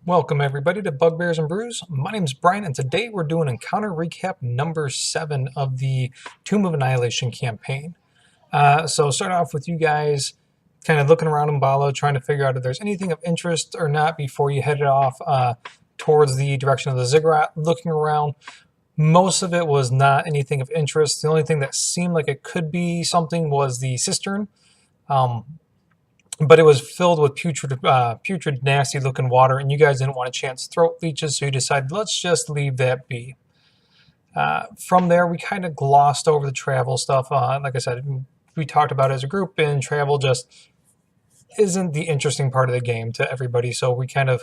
Welcome everybody to Bugbears and Brews. My name is Brian and today we're doing Encounter Recap number 7 of the Tomb of Annihilation campaign. So start off with you guys kind of looking around Umbala, trying to figure out if there's anything of interest or not before you headed off towards the direction of the ziggurat. Looking around, most of it was not anything of interest. The only thing that seemed like it could be something was the cistern. But it was filled with putrid, nasty-looking water, and you guys didn't want to chance throat leeches, so you decided, let's just leave that be. From there, we kind of glossed over the travel stuff. Like I said, we talked about it as a group, and travel just isn't the interesting part of the game to everybody, so we kind of,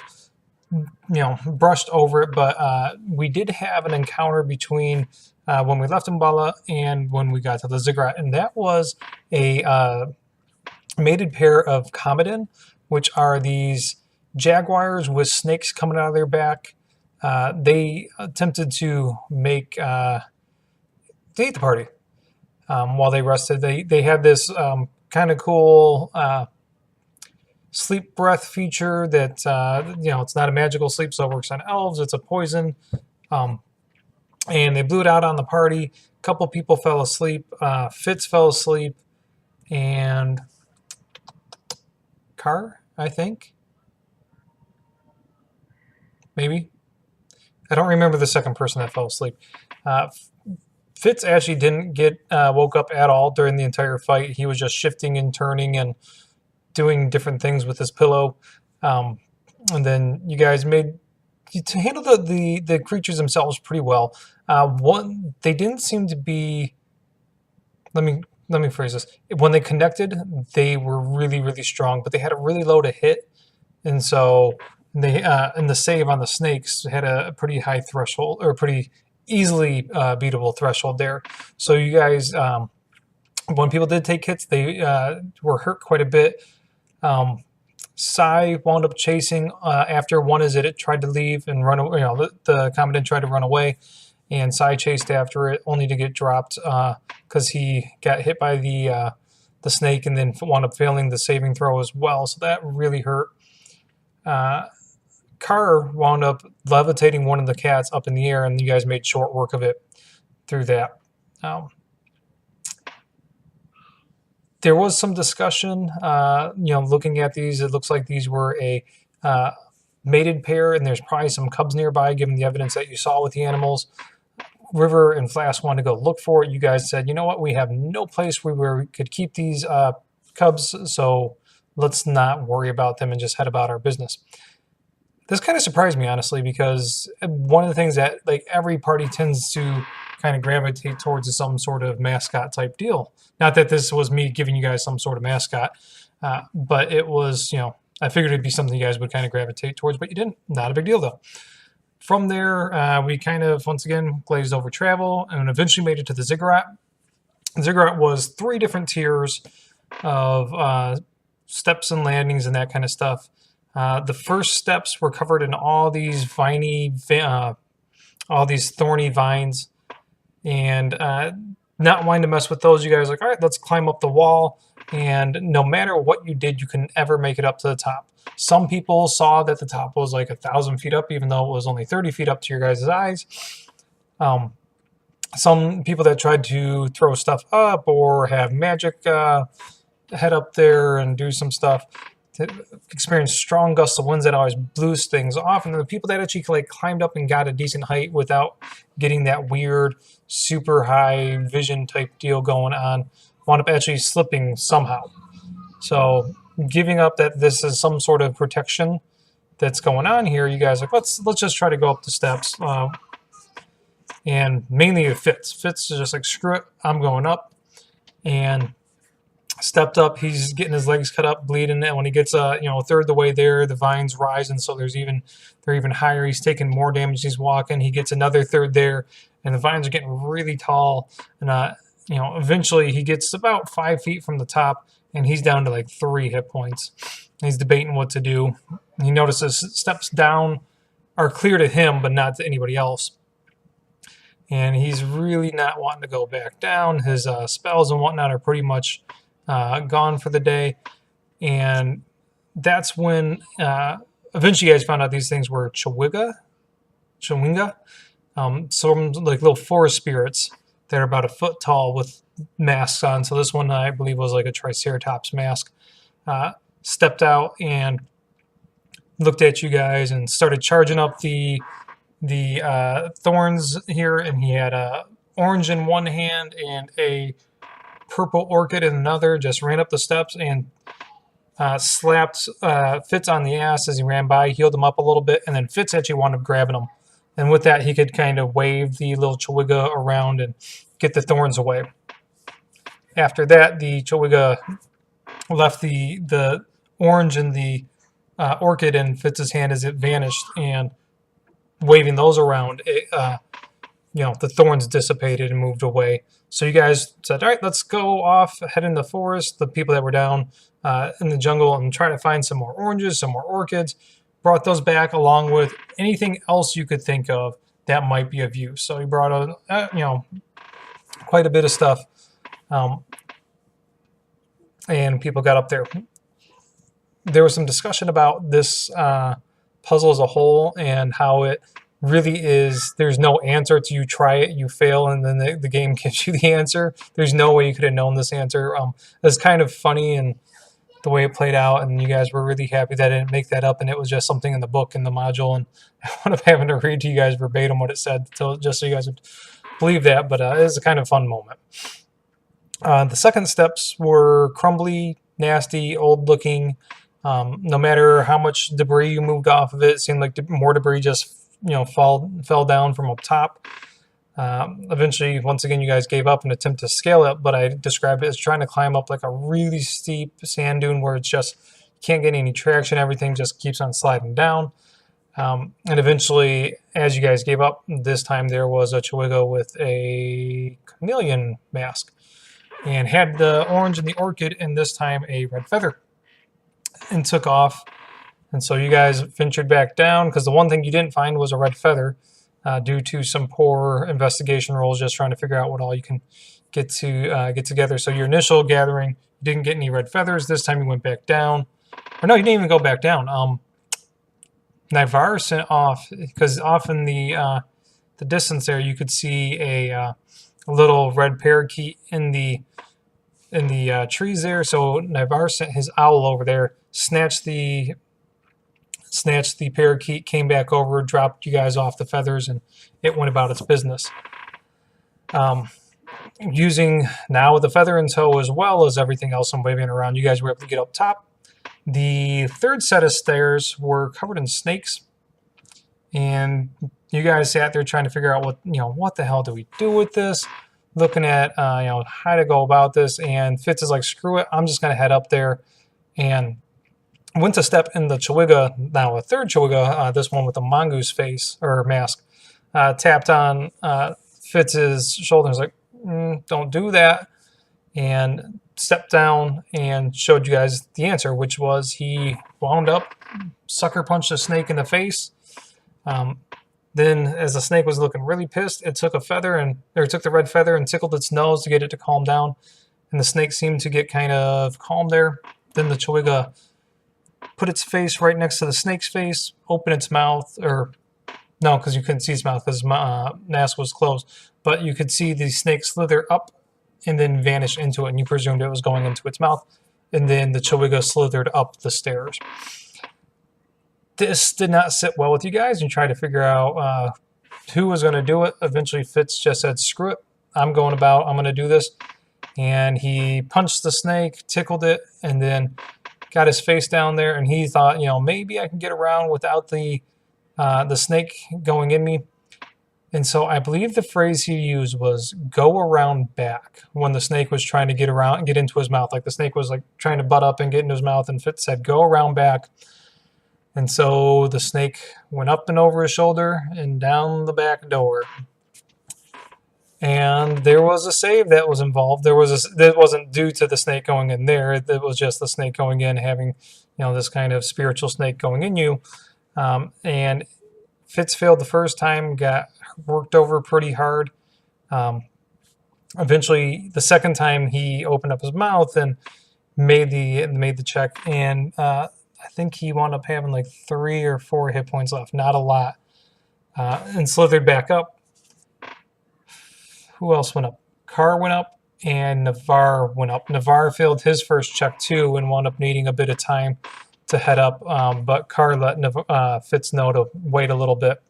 brushed over it. But we did have an encounter between when we left Umbala and when we got to the ziggurat, and that was a mated pair of Comodin, which are these jaguars with snakes coming out of their back. They attempted to make they ate the party while they rested. They had this kind of cool sleep breath feature that it's not a magical sleep, so it works on elves. It's a poison, and they blew it out on the party. A couple people fell asleep. Fitz fell asleep, and Car, I think. Maybe. I don't remember the second person that fell asleep. Fitz actually didn't get woke up at all during the entire fight. He was just shifting and turning and doing different things with his pillow. And then you guys made to handle the creatures themselves pretty well. They didn't seem to be. Let me phrase this. When they connected, they were really, really strong, but they had a really low to hit. And so they in the save on the snakes had a pretty high threshold, or pretty easily beatable threshold there. So you guys, when people did take hits, they were hurt quite a bit. Sai wound up chasing after one as it tried to leave and run away. The Commandant tried to run away, and Sai chased after it, only to get dropped because he got hit by the snake and then wound up failing the saving throw as well. So that really hurt. Carr wound up levitating one of the cats up in the air, and you guys made short work of it through that. There was some discussion, looking at these. It looks like these were a mated pair, and there's probably some cubs nearby, given the evidence that you saw with the animals. River and Flask wanted to go look for it. You guys said, you know what, we have no place where we could keep these cubs, so let's not worry about them and just head about our business. This kind of surprised me, honestly, because one of the things that every party tends to kind of gravitate towards is some sort of mascot type deal. Not that this was me giving you guys some sort of mascot, but it was, I figured it'd be something you guys would kind of gravitate towards, but you didn't. Not a big deal, though. From there, we kind of, once again, glazed over travel and eventually made it to the ziggurat. The ziggurat was 3 different tiers of steps and landings and that kind of stuff. The first steps were covered in all these thorny vines, and not wanting to mess with those, you guys were like, all right, let's climb up the wall. And no matter what you did, you couldn't ever make it up to the top. Some people saw that the top was like 1,000 feet up, even though it was only 30 feet up to your guys' eyes. Some people that tried to throw stuff up or have magic head up there and do some stuff experienced strong gusts of winds that always blew things off. And the people that actually climbed up and got a decent height without getting that weird, super high vision type deal going on wound up actually slipping somehow. So giving up that this is some sort of protection that's going on here, you guys are like, let's just try to go up the steps. And mainly it Fitz. Fitz is just like, screw it, I'm going up. And stepped up. He's getting his legs cut up, bleeding, and when he gets a third of the way there, the vines rise, and so they're even higher. He's taking more damage. He's walking. He gets another third there, and the vines are getting really tall. And eventually he gets about 5 feet from the top, and he's down to 3 hit points. He's debating what to do. He notices steps down are clear to him, but not to anybody else. And he's really not wanting to go back down. His spells and whatnot are pretty much gone for the day. And that's when eventually you guys found out these things were chewinga, some like little forest spirits that are about a foot tall with masks on. So this one I believe was like a triceratops mask. Stepped out and looked at you guys and started charging up the thorns here, and he had a orange in one hand and a purple orchid in another. Just ran up the steps and slapped Fitz on the ass as he ran by, healed him up a little bit, and then Fitz actually wound up grabbing him. And with that, he could kind of wave the little Chewigga around and get the thorns away. After that, the Chewigga left the orange and the orchid in Fitz's hand as it vanished, and waving those around, the thorns dissipated and moved away. So you guys said, all right, let's go off, head in the forest, the people that were down in the jungle, and try to find some more oranges, some more orchids. Brought those back along with anything else you could think of that might be of use. So he brought quite a bit of stuff, and people got up there. There was some discussion about this puzzle as a whole and how it really is, there's no answer to you try it, you fail, and then the game gives you the answer. There's no way you could have known this answer. It's kind of funny and the way it played out, and you guys were really happy that I didn't make that up and it was just something in the book, in the module, and I wound up having to read to you guys verbatim what it said just so you guys would believe that, but it was a kind of fun moment. The second steps were crumbly, nasty, old-looking. No matter how much debris you moved off of it, it seemed like more debris just fell down from up top. Eventually, once again, you guys gave up and attempt to scale it, but I described it as trying to climb up like a really steep sand dune where it's just, you can't get any traction, everything just keeps on sliding down. And eventually, as you guys gave up, this time there was a Chewigga with a chameleon mask and had the orange and the orchid, and this time a red feather, and took off. And so you guys ventured back down because the one thing you didn't find was a red feather due to some poor investigation rolls, just trying to figure out what all you can get together. So your initial gathering, you didn't get any red feathers. This time you went back down. Or no, you didn't even go back down. Navarre sent off, because off in the distance there you could see a little red parakeet in the trees there. So Navarre sent his owl over there, snatched the parakeet, came back over, dropped you guys off the feathers, and it went about its business. Using now the feather in tow as well as everything else I'm waving around, you guys were able to get up top. The third set of stairs were covered in snakes, and you guys sat there trying to figure out what the hell do we do with this, looking at how to go about this. And Fitz is like, screw it, I'm just gonna head up there, and went to step in the Chewigga, now a third Chewigga, this one with a mongoose face or mask, tapped on Fitz's shoulder and was like, don't do that, and stepped down and showed you guys the answer, which was he wound up, sucker punched a snake in the face. Then as the snake was looking really pissed, it took took the red feather and tickled its nose to get it to calm down, and the snake seemed to get kind of calm there. Then the Chewigga put its face right next to the snake's face, opened its mouth, or no, because you couldn't see its mouth because mask was closed, but you could see the snake slither up and then vanish into it, and you presumed it was going into its mouth, and then the Chewigga slithered up the stairs. This did not sit well with you guys, and you tried to figure out who was going to do it. Eventually, Fitz just said, screw it, I'm going to do this, and he punched the snake, tickled it, and then got his face down there, and he thought, maybe I can get around without the snake going in me. And so I believe the phrase he used was "go around back" when the snake was trying to get into his mouth. Like the snake was like trying to butt up and get into his mouth, and Fitz said, "Go around back." And so the snake went up and over his shoulder and down the back door. And there was a save that was involved. That wasn't due to the snake going in there. It was just the snake going in, having this kind of spiritual snake going in you. And Fitz failed the first time, got worked over pretty hard. Eventually, the second time he opened up his mouth and made the check. And I think he wound up having like 3 or 4 hit points left, not a lot, and slithered back up. Who else went up? Carr went up, and Navarre went up. Navarre failed his first check too and wound up needing a bit of time to head up, but Carr let Fitz know to wait a little bit.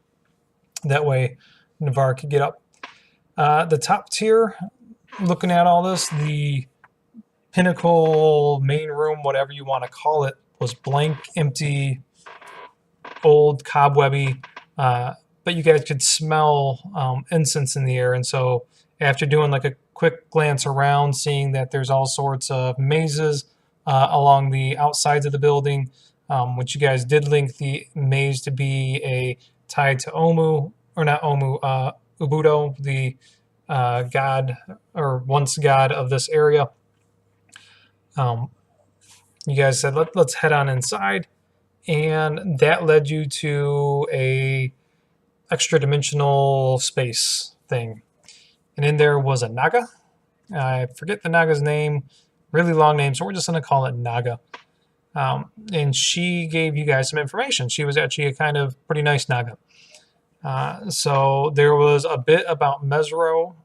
That way Navarre could get up. The top tier, looking at all this, the pinnacle, main room, whatever you want to call it, was blank, empty, old, cobwebby, but you guys could smell incense in the air. And so after doing like a quick glance around, seeing that there's all sorts of mazes along the outsides of the building, which you guys did link the maze to be tied to Omu, or not Omu, Ubudo, the god, or once god of this area. You guys said, let's head on inside, and that led you to a extra dimensional space thing. And in there was a Naga. I forget the Naga's name, really long name, so we're just going to call it Naga. And she gave you guys some information. She was actually a kind of pretty nice Naga. So there was a bit about Mesro.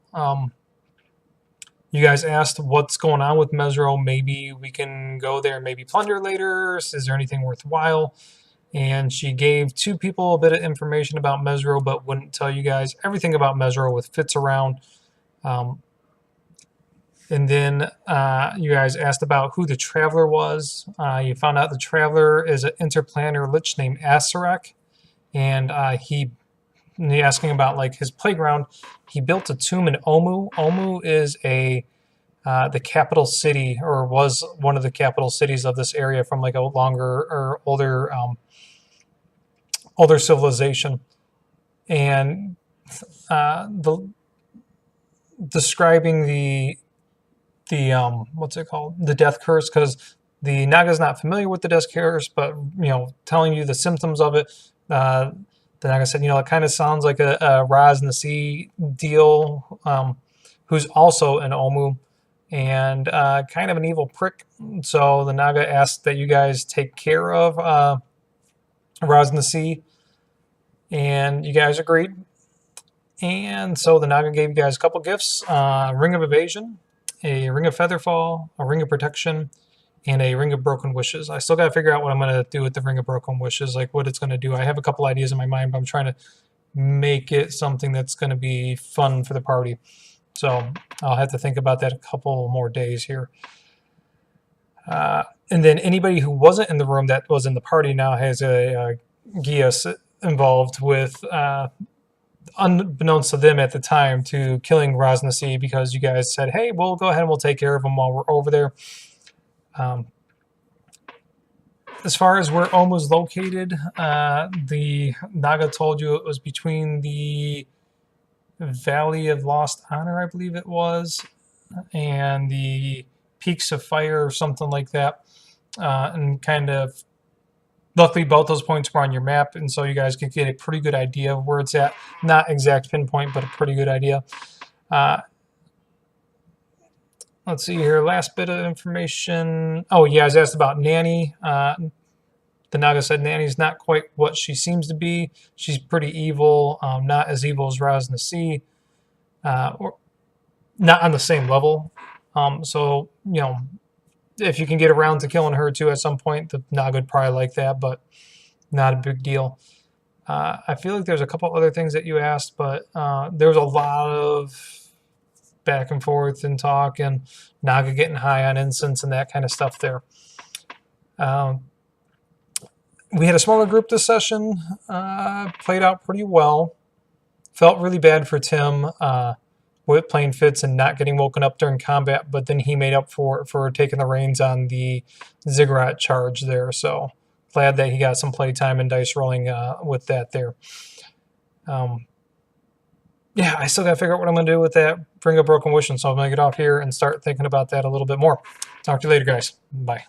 You guys asked what's going on with Mesro. Maybe we can go there and maybe plunder later. Is there anything worthwhile? And she gave 2 people a bit of information about Mesro, but wouldn't tell you guys everything about Mesro with Fitz around. And then you guys asked about who the Traveler was. You found out the Traveler is an interplanar lich named Asarak, and asking about like his playground. He built a tomb in Omu. Omu is the capital city, or was one of the capital cities of this area from like a longer or older civilization. And describing the what's it called? The death curse, because the Naga's not familiar with the death curse, but telling you the symptoms of it. The Naga said, it kind of sounds like a Raz in the Sea deal, who's also an Omu, and kind of an evil prick. So the Naga asked that you guys take care of Raz in the Sea, and you guys agreed. And so the Naga gave you guys a couple gifts: Ring of Evasion, a Ring of Featherfall, a Ring of Protection, and a Ring of Broken Wishes. I still got to figure out what I'm going to do with the Ring of Broken Wishes, like what it's going to do. I have a couple ideas in my mind, but I'm trying to make it something that's going to be fun for the party. So I'll have to think about that a couple more days here. And then anybody who wasn't in the room that was in the party now has a Gias involved with, unbeknownst to them at the time, to killing Raz in the Sea, because you guys said, hey, we'll go ahead and we'll take care of him while we're over there. As far as where Omu's located, the Naga told you it was between the Valley of Lost Honor, I believe it was, and the Peaks of Fire or something like that. And kind of, luckily both those points were on your map, and so you guys could get a pretty good idea of where it's at. Not exact pinpoint, but a pretty good idea. Let's see here, last bit of information. Oh, yeah, I was asked about Nanny. The Naga said Nanny's not quite what she seems to be. She's pretty evil, not as evil as Raz in the Sea, or not on the same level. So, if you can get around to killing her too at some point, the Naga would probably like that, but not a big deal. I feel like there's a couple other things that you asked, but there was a lot of back and forth and talk, and Naga getting high on incense and that kind of stuff there. We had a smaller group this session, played out pretty well. Felt really bad for Tim with playing Fitz and not getting woken up during combat, but then he made up for taking the reins on the ziggurat charge there. So glad that he got some play time and dice rolling with that there. Yeah, I still got to figure out what I'm going to do with that Ring of Broken Wishes, so I'm going to get off here and start thinking about that a little bit more. Talk to you later, guys. Bye.